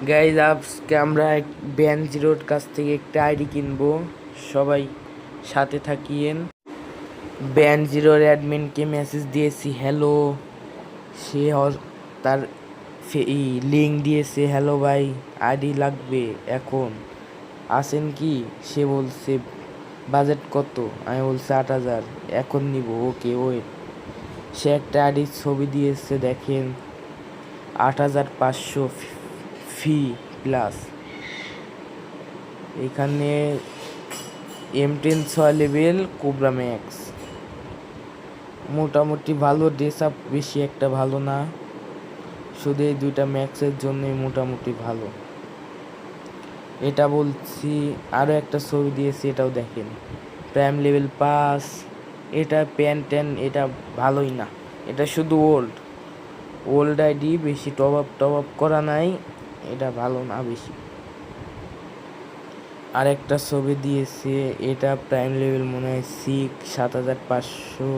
Guys আজকে আমরা ban জিরোর কাছ থেকে একটা আইডি কিনবো, সবাই সাথে থাকিয়েন। ব্যান জিরোর অ্যাডমিনকে মেসেজ দিয়েছি হ্যালো, সে তার লিঙ্ক দিয়েছে, হ্যালো ভাই আইডি লাগবে এখন আসেন কি। সে বলছে বাজেট কত, আমি বলছি 8,000, এখন নিব, ওকে ওয়েট। সে একটা আইডির ছবি দিয়েছে, দেখেন 8,500 ফি প্লাস। এখানে M10 6 লেভেল কোবরা ম্যাক্স, মোটামুটি ভালো। ড্রেস আপ বেশি একটা ভালো না, শুধু এই দুইটা ম্যাক্সের জন্যই মোটামুটি ভালো। এটা বলছি, আরও একটা ছবি দিয়েছি, এটাও দেখেন প্রাইম লেভেল পাস। এটা প্যান এটা ভালোই না, এটা শুধু ওল্ড আইডি, বেশি টপ আপ করা নাই, এটা ভালো না বেশি। আর একটা ছবি দিয়েছে, এটা প্রাইম লেভেল মনে হয় 6, 7,500।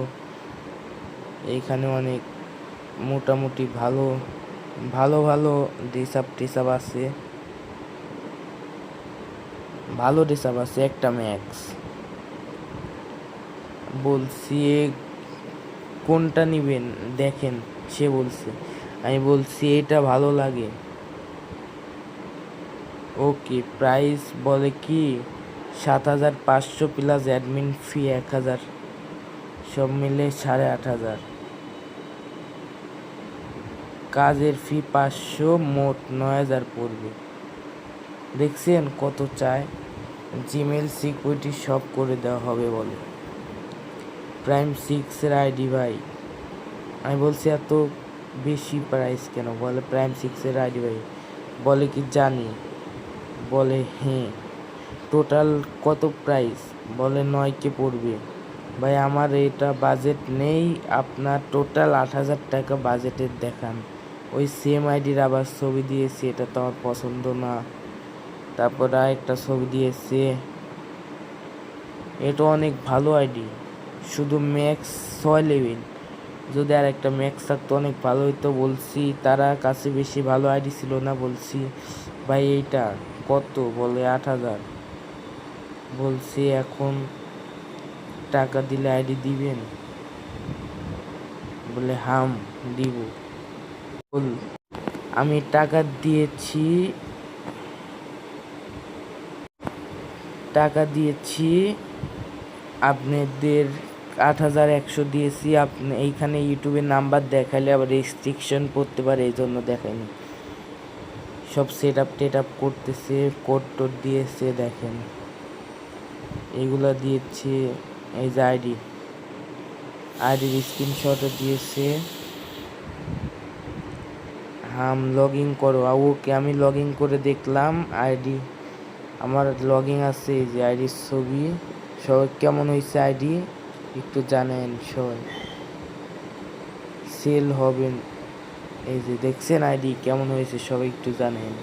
এইখানে অনেক মোটামুটি ভালো ভালো ভালো ডিসাপ আছে, ভালো ডিসাপ আছে। একটা ম্যাক্স বলছি কোনটা নিবেন দেখেন, সে বলছে, আমি বলছি এটা ভালো লাগে। ওকে, প্রাইস বলে কি 7,500 প্লাস অ্যাডমিন ফি 1,000, সব মিলে 8,500। কাজের ফি 500, মোট 9,000 পড়বে। দেখছেন কত চায়। জিমেল সিকিউরিটি সব করে দেওয়া হবে বলে। প্রাইম 6-এর আইডি ভাই, আমি বলছি এত বেশি প্রাইস কেন, বলে প্রাইম 6-এর আইডি ভাই। বলে কি জানি, বলে হ্যাঁ। টোটাল কত প্রাইস, বলে 9K পড়বে। ভাই আমার এটা বাজেট নেই, আপনার টোটাল 8,000 টাকা বাজেটের দেখান। ওই সেম আইডির আবার ছবি দিয়েছে, এটা তো আমার পছন্দ না। তারপর আরেকটা ছবি দিয়েছে, এটা অনেক ভালো আইডি, শুধু ম্যাক্স 6 লেভেল। যদি আর একটা ম্যাক্স থাকতো অনেক ভালো হইতো। বলছি তারা কাছে বেশি ভালো আইডি ছিল না, বলছি ভাই এইটা কত, বলে 8,000। বলছি এখন টাকা দিলে আইডি দিবেন, বলে হাম দিব। বল আমি টাকা দিয়েছি আপনাদের 8,100 দিয়েছি। আপনি এইখানে ইউটিউবের নাম্বার দেখাইলে আবার রেস্ট্রিকশন পড়তে পারে, এই জন্য দেখায়নি। সব সেট আপ করতেছে, কোড টোড দিয়েছে, দেখেন এইগুলা দিয়েছে। এই যে আইডির স্ক্রিনশটও দিয়েছে। লগ ইন করো, ওকে আমি লগ ইন করে দেখলাম, আইডি আমার লগ ইন আছে। এই যে আইডির ছবি। সবাই কেমন হয়েছে আইডি একটু জানেন, সবাই সেল হবেন। এই যে দেখছেন আইডি কেমন হয়েছে, সবাই একটু জানেন।